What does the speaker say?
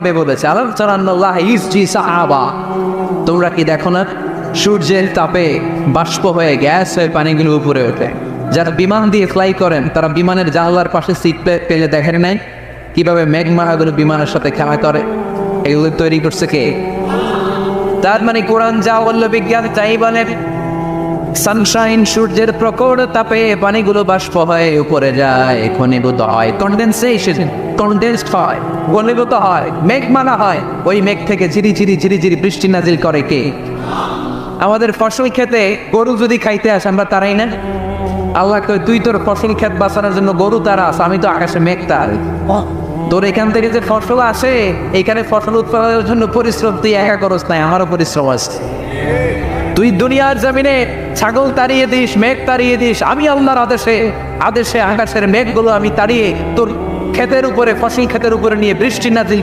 বলেছে আল্লাহ ইসজি সাহাবা, তোমরা কি দেখো না সূর্যের তাপে বাষ্প হয়ে গ্যাস হয়ে পানিগুলো উপরে ওঠে। যারা বিমান দিয়ে ফ্লাই করেন তারা বিমানের জানলার পাশে সিট পেলে দেখেন নাই কিভাবে মেঘমালাগুলো বিমানের সাথে খেলা করে? এগুলো তৈরি করছে কে? তার মানে কোরআন যা বলল বিজ্ঞান তাই বলে। সানশাইন, সূর্যের প্রখর তাপে পানিগুলো বাষ্প হয়ে উপরে যায়, ঘনীভূত হয়, কনডেন্সড হয়, ঘনীভূত হয়, মেঘমালা হয়। ওই মেঘ থেকে ঝিরি ঝিরি বৃষ্টি নাজিল করে কে? আমাদের ফসল খেতে গরু যদি খাইতে আসে আমরা তারাই না? আল্লাহ কয় তুই তোর ফসল ক্ষেত বাঁচানোর জন্য গরু তারাস, আমি তো আকাশে মেঘ তার। তোর এখান থেকে যে ফসল আসে, এখানে ফসল উৎপাদনের জন্য পরিশ্রম তুই একা করস নাই, আমারও পরিশ্রম আছে। তুই দুনিয়ার জমিনে ছাগল তাড়িয়ে দিস, মেঘ তাড়িয়ে দিস, আমি আল্লাহর আদেশে আকাশের মেঘগুলো আমি তাড়িয়ে তোর ক্ষেতের উপরে, ফসল ক্ষেতের উপরে নিয়ে বৃষ্টি নাজিল